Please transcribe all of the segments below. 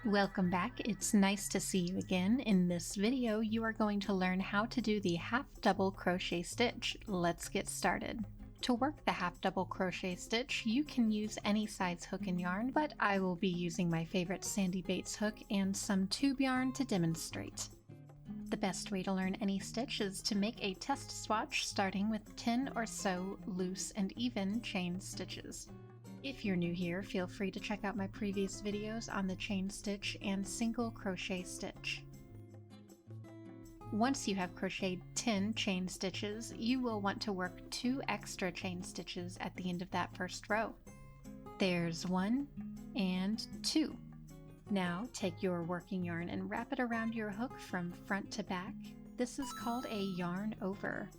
Welcome back. It's nice to see you again. In this video, you are going to learn how to do the half double crochet stitch. Let's get started. To work the half double crochet stitch, you can use any size hook and yarn, but I will be using my favorite Sandy Bates hook and some tube yarn to demonstrate. The best way to learn any stitch is to make a test swatch starting with 10 or so loose and even chain stitches. If you're new here, feel free to check out my previous videos on the chain stitch and single crochet stitch. Once you have crocheted 10 chain stitches, you will want to work 2 extra chain stitches at the end of that first row. There's 1 and 2. Now take your working yarn and wrap it around your hook from front to back. This is called a yarn over.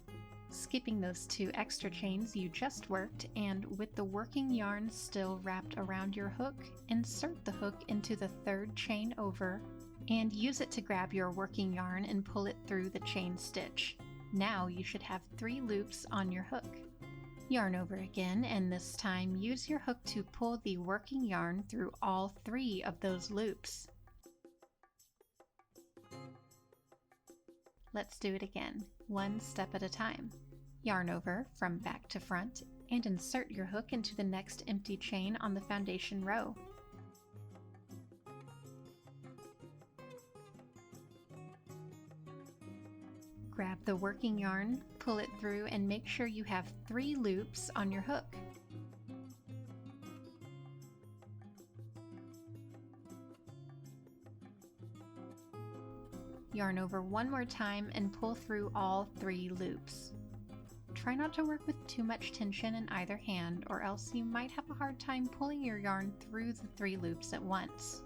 Skipping those 2 extra chains you just worked, and with the working yarn still wrapped around your hook, insert the hook into the 3rd chain over and use it to grab your working yarn and pull it through the chain stitch. Now you should have 3 loops on your hook. Yarn over again, and this time use your hook to pull the working yarn through all 3 of those loops. Let's do it again, one step at a time. Yarn over from back to front and insert your hook into the next empty chain on the foundation row. Grab the working yarn, pull it through, and make sure you have 3 loops on your hook. Yarn over one more time and pull through all 3 loops. Try not to work with too much tension in either hand, or else you might have a hard time pulling your yarn through the 3 loops at once.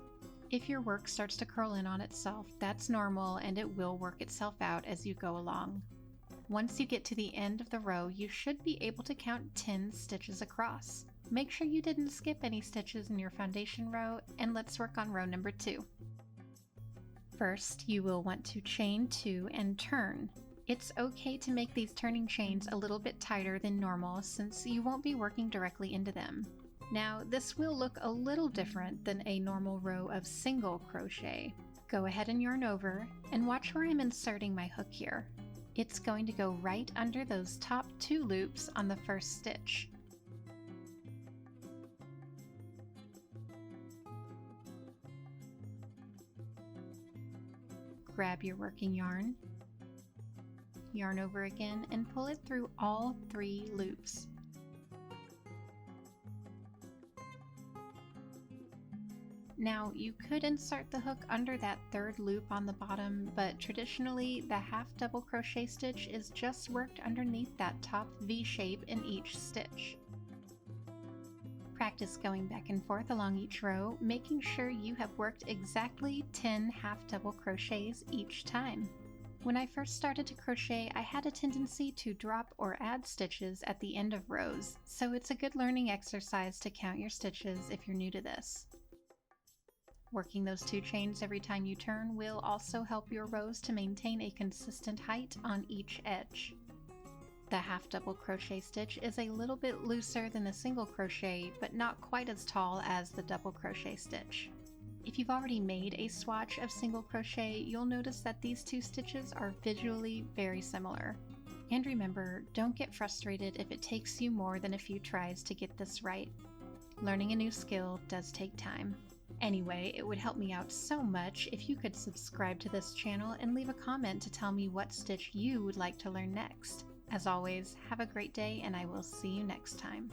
If your work starts to curl in on itself, that's normal and it will work itself out as you go along. Once you get to the end of the row, you should be able to count 10 stitches across. Make sure you didn't skip any stitches in your foundation row, and let's work on row number 2. First, you will want to chain 2 and turn. It's okay to make these turning chains a little bit tighter than normal since you won't be working directly into them. Now, this will look a little different than a normal row of single crochet. Go ahead and yarn over and watch where I'm inserting my hook here. It's going to go right under those top 2 loops on the first stitch. Grab your working yarn, yarn over again, and pull it through all 3 loops. Now, you could insert the hook under that 3rd loop on the bottom, but traditionally the half double crochet stitch is just worked underneath that top V shape in each stitch. Practice going back and forth along each row, making sure you have worked exactly 10 half double crochets each time. When I first started to crochet, I had a tendency to drop or add stitches at the end of rows, so it's a good learning exercise to count your stitches if you're new to this. Working those 2 chains every time you turn will also help your rows to maintain a consistent height on each edge. The half double crochet stitch is a little bit looser than the single crochet, but not quite as tall as the double crochet stitch. If you've already made a swatch of single crochet, you'll notice that these 2 stitches are visually very similar. And remember, don't get frustrated if it takes you more than a few tries to get this right. Learning a new skill does take time. Anyway, it would help me out so much if you could subscribe to this channel and leave a comment to tell me what stitch you would like to learn next. As always, have a great day, and I will see you next time.